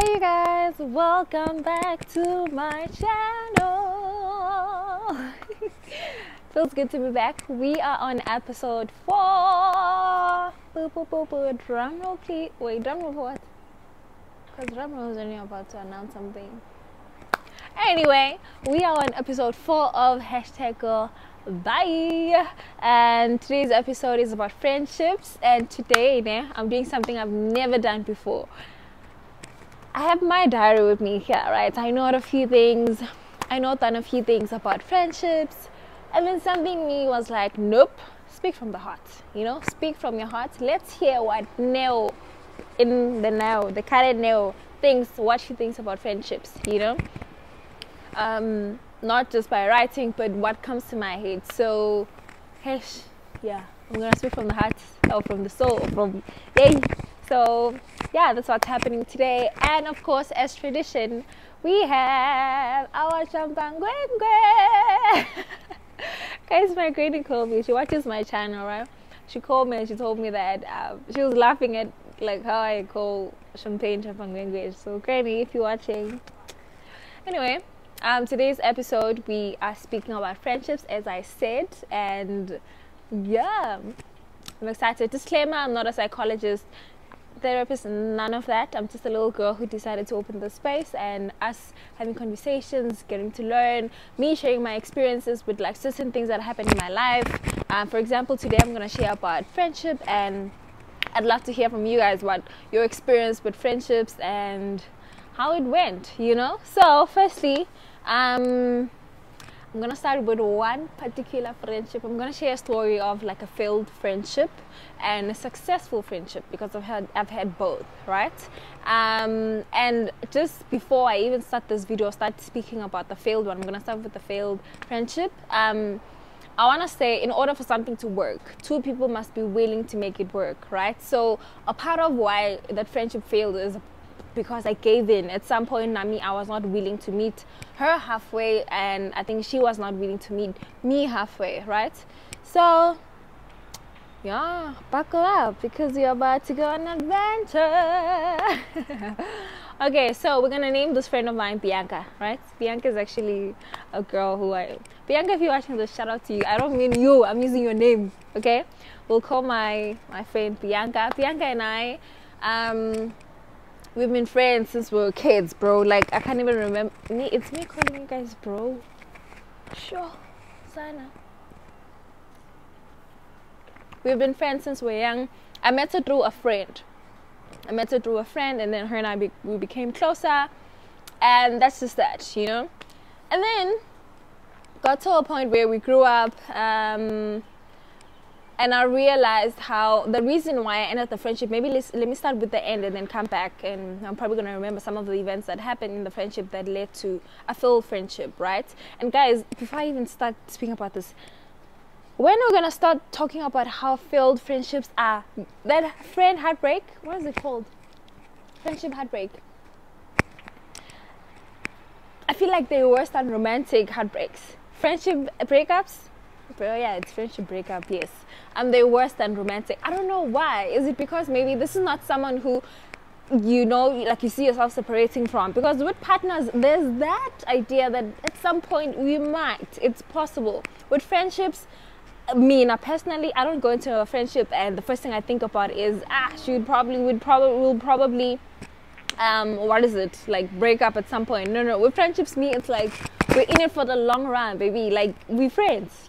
Hey you guys, welcome back to my channel. Feels good to be back. We are on episode 4. Drum roll please. Wait, drum roll for what? Because drum roll is only about to announce something. Anyway, we are on episode 4 of #Girl Bye, and today's episode is about friendships. And today I'm doing something I've never done before. I have my diary with me here, right? I note a few things. I note down a few things about friendships, and then something in me was like, nope, speak from the heart. Speak from your heart. Let's hear what Neo, the current Neo, thinks, what she thinks about friendships. Not just by writing, but what comes to my head. So, I'm gonna speak from the heart, or from the soul, So, that's what's happening today. And of course, as tradition, we have our champangwengwe. Guys, my granny called me. She watches my channel, right? She called me and she told me that she was laughing at how I call champagne champangwengwe. So, granny, if you're watching. Anyway, today's episode, we are speaking about friendships, as I said. And I'm excited. Disclaimer, I'm not a psychologist, therapist, none of that. I'm just a little girl who decided to open this space, and us having conversations, getting to learn, me sharing my experiences with certain things that happen in my life. For example, today I'm going to share about friendship, and I'd love to hear from you guys what your experience with friendships and how it went, So firstly, I'm going to start with one particular friendship. I'm going to share a story of a failed friendship and a successful friendship, because I've had both, right? And just before I even start this video, start speaking about the failed one, I'm going to start with the failed friendship. I want to say, in order for something to work, two people must be willing to make it work, right? So a part of why that friendship failed is because I gave in. At some point, Nami, I was not willing to meet her halfway, and I think she was not willing to meet me halfway, right? So, buckle up, because you're about to go on an adventure. Okay, so we're gonna name this friend of mine Bianca, right? Bianca is actually a girl Bianca, if you're watching this, shout out to you. I don't mean you, I'm using your name, okay? We'll call my friend Bianca. Bianca and I, we've been friends since we were kids, bro. I can't even remember. It's me calling you guys bro. Sure, Sana. We've been friends since we were young. I met her through a friend. And then her and I we became closer. And that's just that, And then got to a point where we grew up. And I realized how the reason why I ended the friendship, maybe let me start with the end and then come back, and I'm probably going to remember some of the events that happened in the friendship that led to a failed friendship, right? And guys, before I even start speaking about this, when we're going to start talking about how failed friendships are, that friend heartbreak, what is it called? Friendship heartbreak. I feel like they're worse than romantic heartbreaks. Friendship breakups, bro, it's friendship breakup, yes. They're worse than romantic. I don't know why. Is it because maybe this is not someone who, you see yourself separating from? Because with partners, there's that idea that at some point we might. It's possible. With friendships, personally, I don't go into a friendship and the first thing I think about is, we'll probably break up at some point. No. With friendships, it's we're in it for the long run, baby. We friends,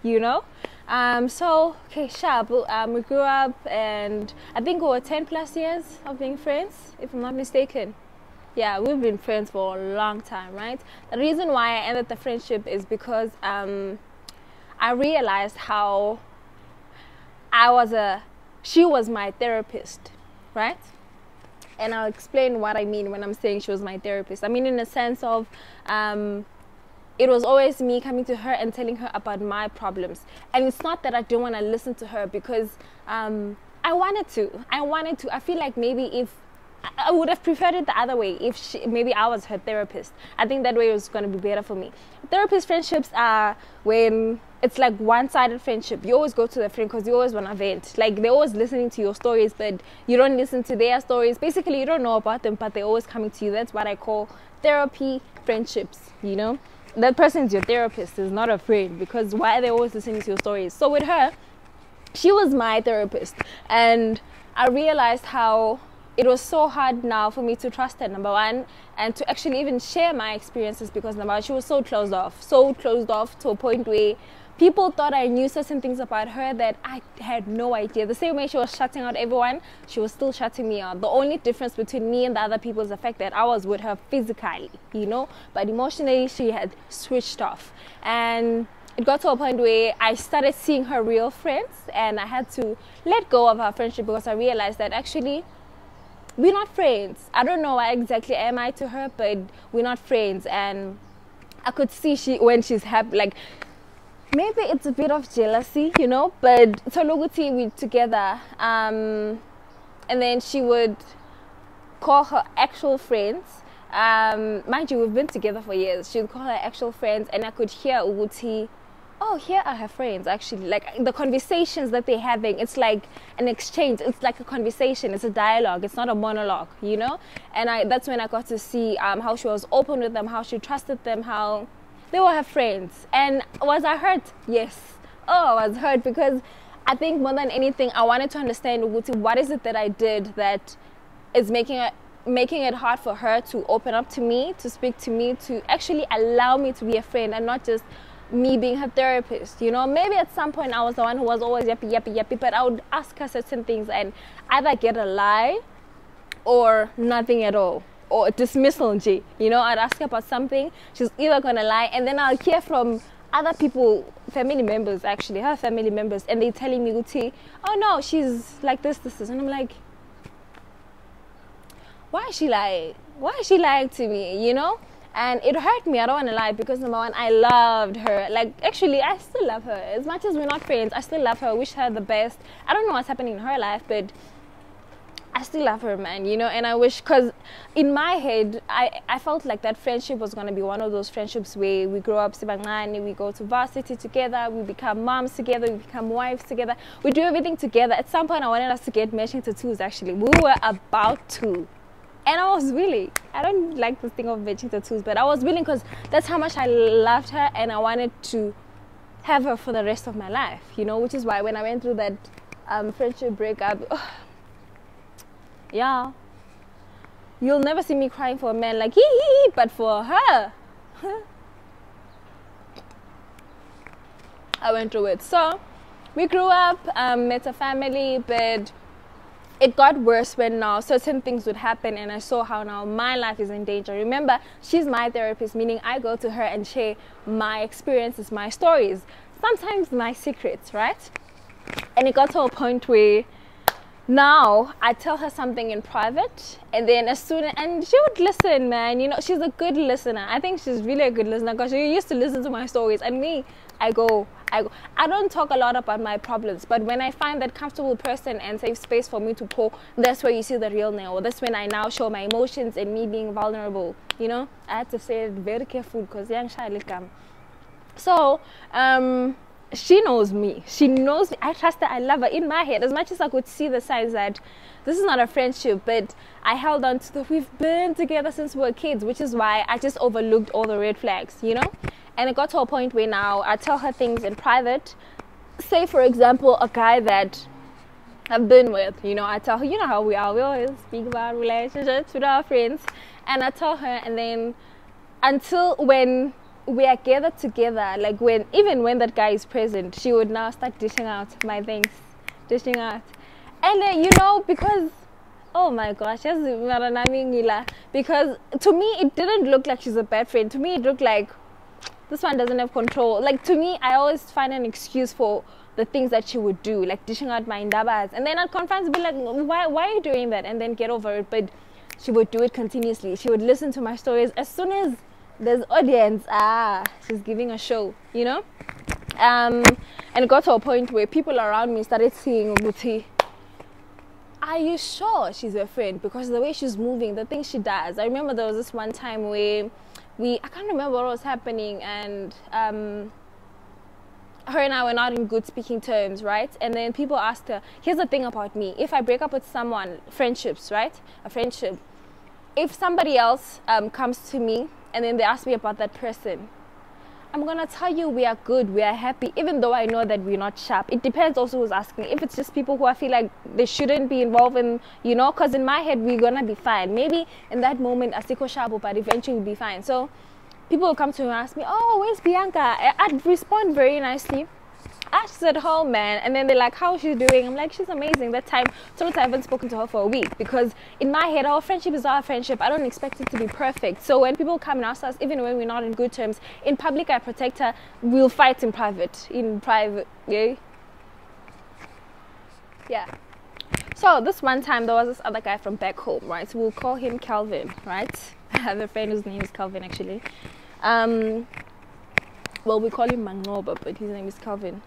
So, okay, sharp. We grew up, and I think we were 10 plus years of being friends, if I'm not mistaken. Yeah, we've been friends for a long time, right? The reason why I ended the friendship is because I realized how she was my therapist, right? And I'll explain what I mean when I'm saying she was my therapist. I mean in the sense of it was always me coming to her and telling her about my problems. And it's not that I don't want to listen to her, because I wanted to. I feel like maybe if I would have preferred it the other way if maybe I was her therapist. I think that way was going to be better for me. Therapist friendships are when it's like one-sided friendship. You always go to the friend because you always want to vent. Like, they're always listening to your stories, but you don't listen to their stories. Basically, you don't know about them, but they're always coming to you. That's what I call therapy friendships, you know. That person's your therapist, is not a friend, because why are they always listening to your stories? So with her, she was my therapist, and I realized how it was so hard now for me to trust her, number one, and to actually even share my experiences, because number one, she was so closed off to a point where people thought I knew certain things about her that I had no idea. The same way she was shutting out everyone, she was still shutting me out. The only difference between me and the other people is the fact that I was with her physically, you know, but emotionally she had switched off. And it got to a point where I started seeing her real friends, and I had to let go of our friendship because I realized that actually we're not friends. I don't know why exactly am I to her, but we're not friends. And I could see when she's happy, like, maybe it's a bit of jealousy, you know, but Tologuti, we together, and then she would call her actual friends. Mind you, we've been together for years. She would call her actual friends, and I could hear Uguti, oh, here are her friends, actually. Like, the conversations that they're having, it's like an exchange. It's like a conversation. It's a dialogue. It's not a monologue, you know? And that's when I got to see how she was open with them, how she trusted them, how they were her friends. And was I hurt? Yes. Oh, I was hurt, because I think more than anything, I wanted to understand, Uguti, what is it that I did that is making it hard for her to open up to me, to speak to me, to actually allow me to be a friend, and not just me being her therapist, you know. Maybe at some point I was the one who was always yappy, but I would ask her certain things and either get a lie or nothing at all, or dismissal, you know. I'd ask her about something, she's either gonna lie, and then I'll hear from other people, family members, actually, her family members, and they're telling me, Guti, oh no, she's like this, and I'm like, why is she lying to me, you know? And it hurt me, I don't want to lie, because number one, I loved her. Like, actually, I still love her. As much as we're not friends, I still love her. I wish her the best. I don't know what's happening in her life, but I still love her, man, you know. And I wish, because in my head, I felt like that friendship was going to be one of those friendships where we grow up, Sibangani, we go to varsity together, we become moms together, we become wives together, we do everything together. At some point, I wanted us to get matching tattoos, actually. We were about to. And I was willing. I don't like this thing of matching tattoos, but I was willing because that's how much I loved her, and I wanted to have her for the rest of my life, you know, which is why when I went through that friendship breakup, yeah, you'll never see me crying for a man like hee, but for her, I went through it. So we grew up, met a family, but it got worse when now certain things would happen, and I saw how now my life is in danger. Remember, she's my therapist, meaning I go to her and share my experiences, my stories, sometimes my secrets, right? And it got to a point where now I tell her something in private, and then and she would listen, man. You know, she's a good listener. I think she's really a good listener, because she used to listen to my stories, and me, I don't talk a lot about my problems, but when I find that comfortable person and safe space for me to pour, that's where you see the real Nell. That's when I now show my emotions and me being vulnerable, you know. I had to say it very careful, because young child come. So she knows me. She knows me. I trust her. I love her. In my head, as much as I could see the signs that this is not a friendship, but I held on to we've been together since we were kids, which is why I just overlooked all the red flags, you know. And it got to a point where now I tell her things in private. Say, for example, a guy that I've been with, you know, I tell her, you know how we are, we always speak about relationships with our friends. And I tell her, and then until when we are gathered together, like even when that guy is present, she would now start dishing out my things, dishing out. And then, you know, because, oh my gosh, because to me, it didn't look like she's a bad friend. To me, it looked like this one doesn't have control. Like, to me, I always find an excuse for the things that she would do, like dishing out my indabas. And then I'd confront, be like, why are you doing that? And then get over it. But she would do it continuously. She would listen to my stories. As soon as there's audience, she's giving a show, you know. And it got to a point where people around me started seeing Uguti, are you sure she's your friend? Because the way she's moving, the things she does. I remember there was this one time where I can't remember what was happening, and her and I were not in good speaking terms, right? And then people asked her, here's the thing about me. If I break up with someone, friendships, right? A friendship. If somebody else comes to me and then they ask me about that person, I'm going to tell you we are good, we are happy, even though I know that we're not sharp. It depends also who's asking. If it's just people who I feel like they shouldn't be involved in, you know, because in my head, we're going to be fine. Maybe in that moment, asiko sharp, but eventually we'll be fine. So people will come to me and ask me, oh, where's Bianca? I'd respond very nicely. She's at home, man. And then they're like, how's she doing? I'm like, she's amazing. That time, sometimes I haven't spoken to her for a week, because in my head, our friendship is our friendship. I don't expect it to be perfect. So when people come and ask us, even when we're not in good terms, in public I protect her, we'll fight in private. Yeah. So this one time, there was this other guy from back home, right? So we'll call him Calvin, right? I have a friend whose name is Calvin, actually. Well, we call him Mangoba, but his name is Calvin.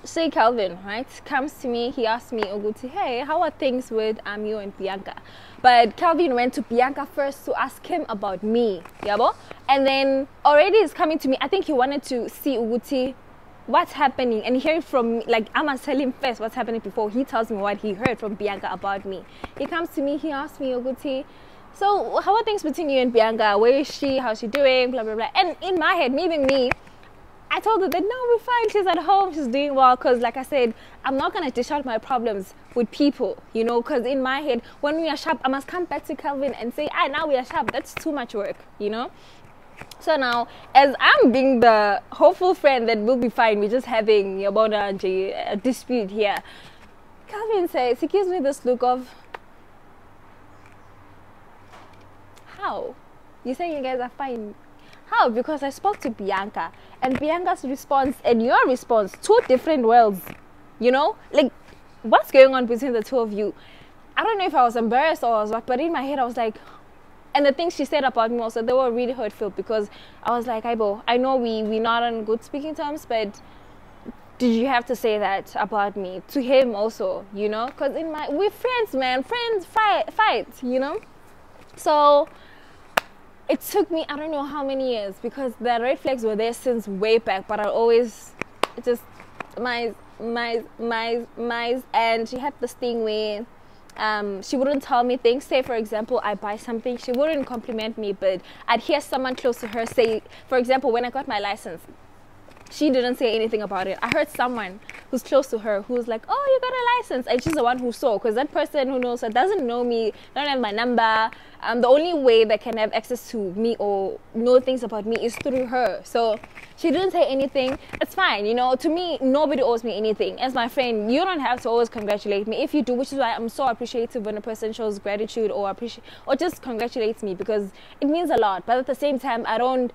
Say Calvin, right, comes to me. He asked me, Oguti, hey, how are things with you and Bianca? But Calvin went to Bianca first to ask him about me, yabo? And then already he's coming to me. I think he wanted to see Uguti, what's happening, and hear it from me. Like, I must tell him first what's happening before he tells me what he heard from Bianca about me. He comes to me, he asks me, Oguti, so how are things between you and Bianca? Where is she? How's she doing? Blah, blah, blah. And in my head, me being me, I told her that, no, we're fine. She's at home. She's doing well. Because like I said, I'm not going to dish out my problems with people, you know. Because in my head, when we are sharp, I must come back to Calvin and say, now we are sharp. That's too much work, you know. So now, as I'm being the hopeful friend that will be fine, we're just having a dispute here, Calvin says, he gives me this look of, how? You say you guys are fine. How? Because I spoke to Bianca, and Bianca's response and your response, two different worlds, you know? Like, what's going on between the two of you? I don't know if I was embarrassed or I was what, but in my head I was like, and the things she said about me also, they were really hurtful, because I was like, Aibo, I know we're not on good speaking terms, but did you have to say that about me to him also, you know? Because we're friends, man. Friends fight, you know? So it took me, I don't know how many years, because the red flags were there since way back, but I always just my, and she had this thing where she wouldn't tell me things. Say, for example, I buy something, she wouldn't compliment me, but I'd hear someone close to her say, for example, when I got my license, she didn't say anything about it. I heard someone who's close to her who's like, oh, you got a license. And she's the one who saw, because that person who knows her doesn't know me, don't have my number. The only way they can have access to me or know things about me is through her. So she didn't say anything. It's fine, you know. To me, nobody owes me anything. As my friend, you don't have to always congratulate me. If you do, which is why I'm so appreciative when a person shows gratitude or just congratulates me, because it means a lot. But at the same time, I don't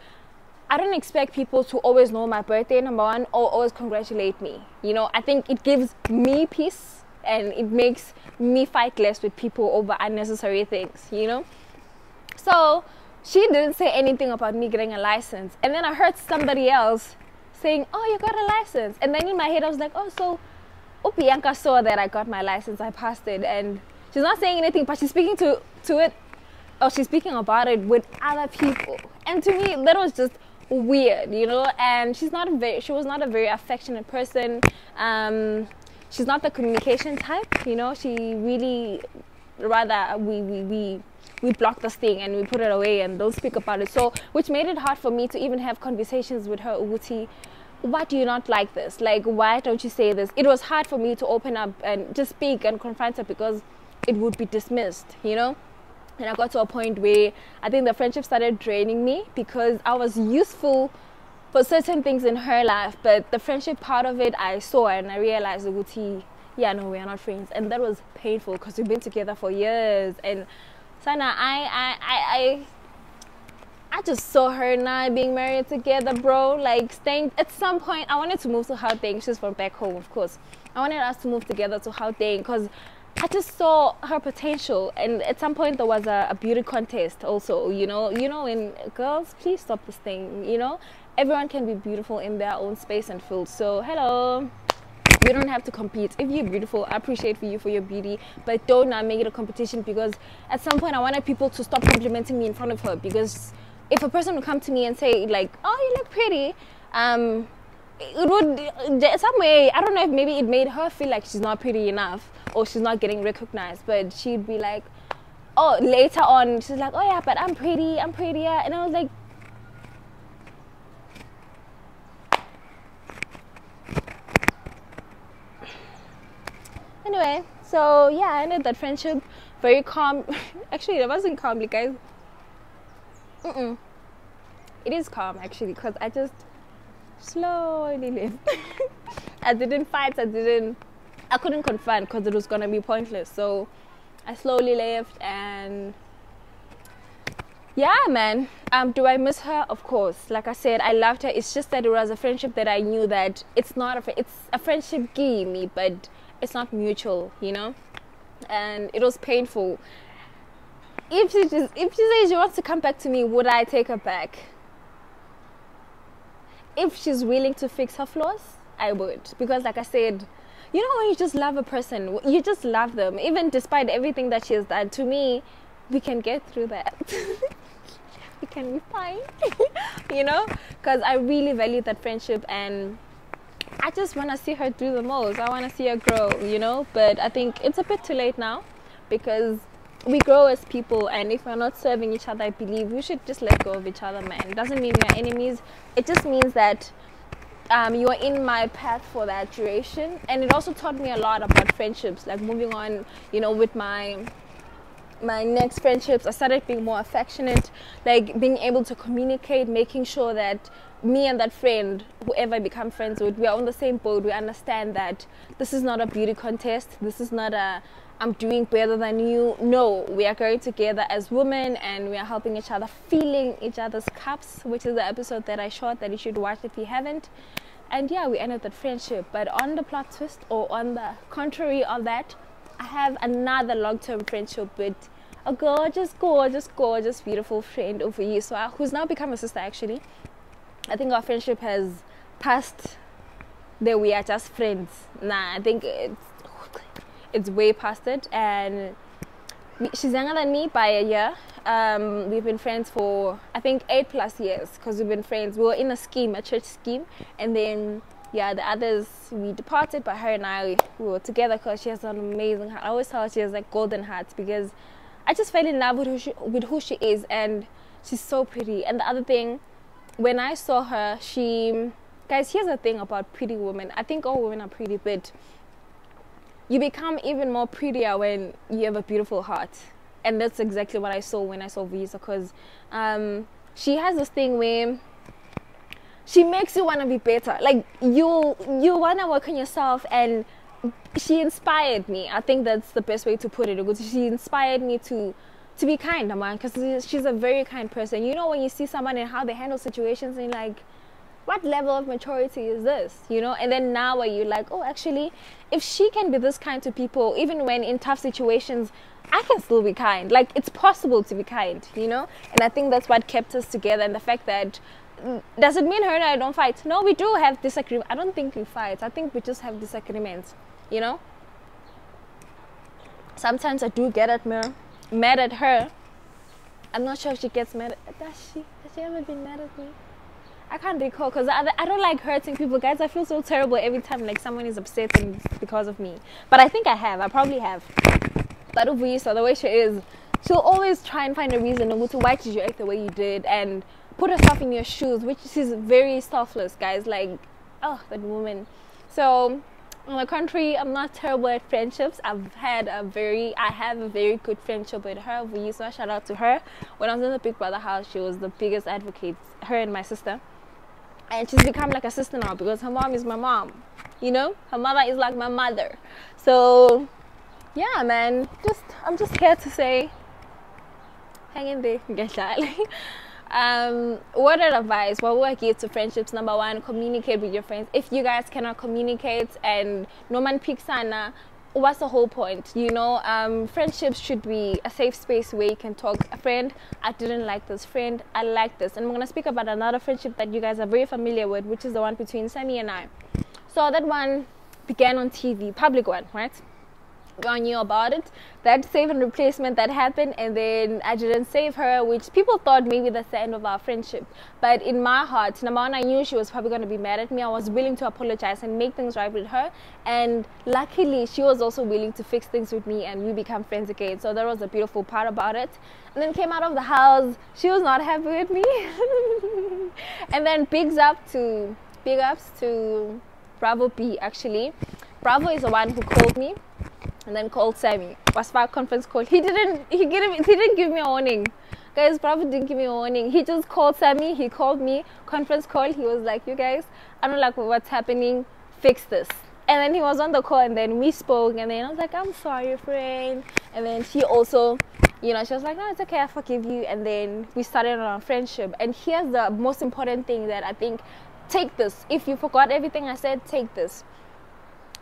expect people to always know my birthday, number one, or always congratulate me. You know, I think it gives me peace, and it makes me fight less with people over unnecessary things, you know. So she didn't say anything about me getting a license. And then I heard somebody else saying, oh, you got a license. And then in my head, I was like, oh, so Bianca saw that I got my license, I passed it. And she's not saying anything, but she's speaking to it, or she's speaking about it with other people. And to me, that was just weird, you know. And she was not a very affectionate person. She's not the communication type, you know. She really rather we block this thing and we put it away and don't speak about it. So which made it hard for me to even have conversations with her. Uguti, why do you not like this? Like, why don't you say this? It was hard for me to open up and just speak and confront her, because it would be dismissed, you know. And I got to a point where I think the friendship started draining me, because I was useful for certain things in her life, but the friendship part of it I saw, and I realized, Uguti, yeah, no, we are not friends. And that was painful, because we've been together for years. And Sana, I just saw her and I being married together, bro. Like, staying at some point, I wanted to move to Gauteng. She's from back home, of course. I wanted us to move together to Gauteng, because I just saw her potential. And at some point there was a beauty contest also, you know, when girls, please stop this thing, you know. Everyone can be beautiful in their own space and field. So hello, We don't have to compete. If you're beautiful, I appreciate for you for your beauty, but don't make it a competition, because at some point I wanted people to stop complimenting me in front of her. Because if a person would come to me and say like, oh, you look pretty, it would some way, I don't know if maybe it made her feel like she's not pretty enough or she's not getting recognized, but she'd be like, oh, later on she's like, oh yeah, but I'm pretty, I'm prettier. And I was like, anyway, so yeah, I ended that friendship very calm. Actually, it wasn't calmly, guys. It is calm actually, because I just slowly left. I didn't fight. I couldn't confront because it was gonna be pointless. So I slowly left, and yeah, man. Do I miss her? Of course. Like I said, I loved her. It's just that it was a friendship that I knew that it's not it's a friendship giving me, but it's not mutual, you know. And it was painful. If she says she wants to come back to me, would I take her back? If she's willing to fix her flaws, I would. Because like I said, you know, when you just love a person, you just love them, even despite everything that she has done to me. We can get through that. We can be fine. You know, because I really value that friendship, and I just want to see her through the most. I want to see her grow, you know. But I think it's a bit too late now, because we grow as people, and if we're not serving each other, I believe we should just let go of each other, man. It doesn't mean we're enemies. It just means that you are in my path for that duration. And it also taught me a lot about friendships, like moving on, you know, with my next friendships. I started being more affectionate, like being able to communicate, making sure that me and that friend, whoever I become friends with, we are on the same boat. We understand that this is not a beauty contest. This is not a I'm doing better than you. No, we are going together as women, and we are helping each other, filling each other's cups, which is the episode that I shot that you should watch if you haven't. And yeah, we ended that friendship. But on the plot twist, or on the contrary of that, I have another long-term friendship with a gorgeous, beautiful friend over here, so who's now become a sister actually. I think our friendship has passed that we are just friends. Nah, I think it's way past it, and she's younger than me by a year. We've been friends for I think 8+ years, because we've been friends. We were in a church scheme, and then yeah, the others we departed, but her and I, we were together because she has an amazing heart. I always tell her she has like golden hearts, because I just fell in love with who she is, and she's so pretty. And the other thing, when I saw her, guys, here's the thing about pretty women. I think all women are pretty, but you become even more prettier when you have a beautiful heart. And that's exactly what I saw when I saw Visa, because she has this thing where she makes you want to be better. Like you want to work on yourself, and she inspired me. I think that's the best way to put it, because she inspired me to be kind, man, because she's a very kind person. You know, when you see someone and how they handle situations, and you're like, what level of maturity is this, you know? And then now where you're like, oh, actually, if she can be this kind to people, even when in tough situations, I can still be kind. Like, it's possible to be kind, you know? And I think that's what kept us together. And the fact that, does it mean her and I don't fight? No, we do have disagreements. I don't think we fight. I think we just have disagreements, you know? Sometimes I do get mad at her. I'm not sure if she gets mad at, has she ever been mad at me? I can't recall, because I don't like hurting people, guys. I feel so terrible every time like someone is upset and because of me. But I think I probably have. But Uvisa, the way she is, she'll always try and find a reason why did you act the way you did, and put herself in your shoes, which is very selfless, guys. Like, oh, that woman. So on the contrary, I'm not terrible at friendships. I have a very good friendship with her, Uvisa. Shout out to her. When I was in the Big Brother house, she was the biggest advocate, her and my sister. And she's become like a sister now, because her mom is my mom, you know? Her mother is like my mother. So yeah, man, I'm just here to say, hang in there. What advice, what would I give to friendships? Number one, communicate with your friends. If you guys cannot communicate and no man picks Anna, what's the whole point, you know? Friendships should be a safe space where you can talk. A friend, I didn't like this, friend, I like this. And I'm going to speak about another friendship that you guys are very familiar with, which is the one between Sammy and I. So that one, began on TV, public one, right? We all knew about it, that save and replacement that happened, and then I didn't save her, which people thought maybe that's the end of our friendship. But in my heart, number one, I knew she was probably going to be mad at me. I was willing to apologize and make things right with her, and luckily she was also willing to fix things with me, and we become friends again. So that was a beautiful part about it. And then came out of the house, she was not happy with me. And then big ups to Bravo B. Actually, Bravo is the one who called me and then called Sammy. Was for a conference call. He didn't give me a warning. Guys, Bravo didn't give me a warning. He just called Sammy, he called me, conference call. He was like, you guys, I don't like what's happening, fix this. And then he was on the call, and then we spoke, and then I was like, I'm sorry, friend. And then she also, you know, she was like, no, it's okay, I forgive you. And then we started on our friendship. And here's the most important thing that I think, take this. If you forgot everything I said, take this.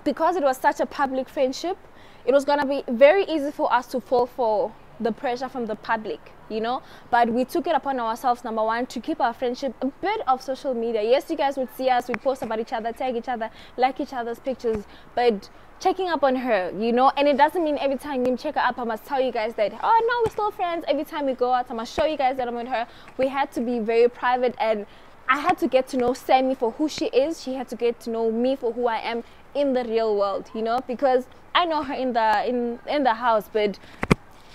Because it was such a public friendship, it was going to be very easy for us to fall for the pressure from the public, you know. But we took it upon ourselves, number one, to keep our friendship a bit of social media. Yes, you guys would see us, we'd post about each other, tag each other, like each other's pictures, but checking up on her, you know. And it doesn't mean every time you check her up I must tell you guys that, oh no, we're still friends. Every time we go out I must show you guys that I'm with her. We had to be very private, and I had to get to know Sammy for who she is. She had to get to know me for who I am in the real world, you know, because I know her in the house, but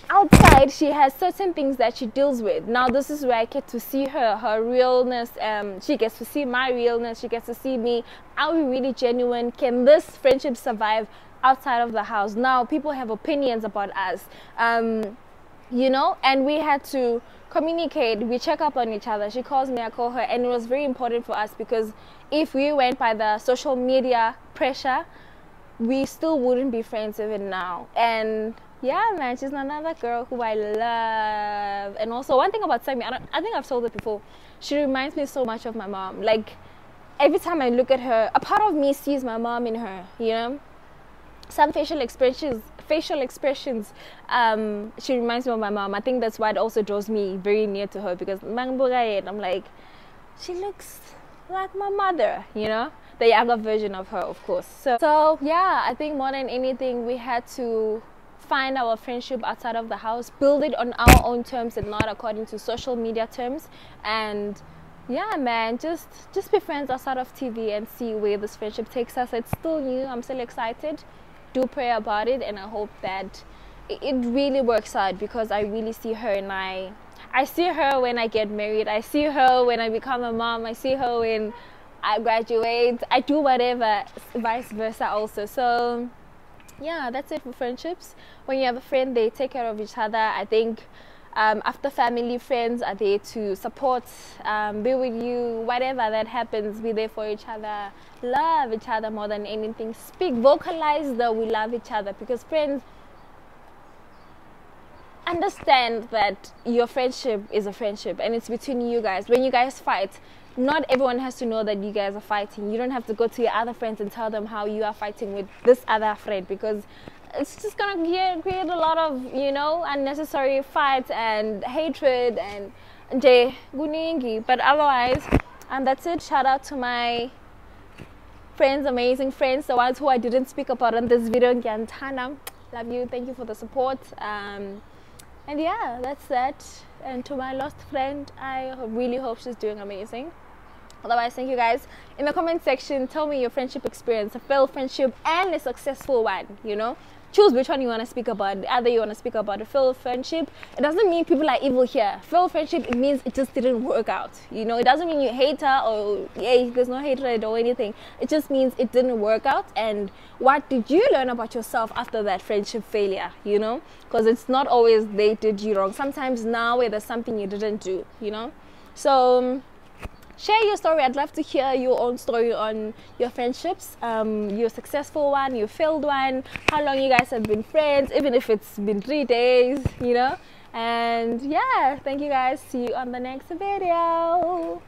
outside she has certain things that she deals with. Now this is where I get to see her realness. She gets to see my realness. She gets to see me. Are we really genuine? Can this friendship survive outside of the house? Now people have opinions about us, you know, and we had to communicate. We check up on each other. She calls me, I call her, and it was very important for us, because if we went by the social media pressure, we still wouldn't be friends even now. And yeah, man, she's another girl who I love. And also, one thing about Sammy, I think I've told it before, she reminds me so much of my mom. Like, every time I look at her, a part of me sees my mom in her, you know. Some facial expressions, she reminds me of my mom. I think that's why it also draws me very near to her, because I'm like, she looks like my mother, you know, the younger version of her, of course. So yeah, I think more than anything, we had to find our friendship outside of the house, build it on our own terms and not according to social media terms. And yeah, man, just be friends outside of TV and see where this friendship takes us. It's still new. I'm still excited. Do pray about it, and I hope that it really works out, because I really see her, and I see her when I get married. I see her when I become a mom. I see her when I graduate. I do whatever, vice versa also. So yeah, that's it for friendships. When you have a friend, they take care of each other. I think after family, friends are there to support, be with you, whatever that happens, be there for each other, love each other more than anything. Speak, vocalize that we love each other, because friends, understand that your friendship is a friendship, and it's between you guys. When you guys fight, not everyone has to know that you guys are fighting. You don't have to go to your other friends and tell them how you are fighting with this other friend, because it's just gonna create a lot of, you know, unnecessary fights and hatred and guningi. But otherwise, that's it. Shout out to my friends, amazing friends, the ones who I didn't speak about in this video. Love you. Thank you for the support. And yeah, that's that. And to my lost friend, I really hope she's doing amazing. Otherwise, thank you guys. In the comment section, tell me your friendship experience, a failed friendship and a successful one, you know. Choose which one you want to speak about. Either you want to speak about a failed friendship. It doesn't mean people are evil here. Failed friendship, it means it just didn't work out. You know, it doesn't mean you hate her or yeah, there's no hatred or anything. It just means it didn't work out. And what did you learn about yourself after that friendship failure? You know, because it's not always they did you wrong. Sometimes now where there's something you didn't do, you know. So share your story. I'd love to hear your own story on your friendships, your successful one, your failed one, how long you guys have been friends, even if it's been 3 days, you know. And yeah, thank you guys. See you on the next video.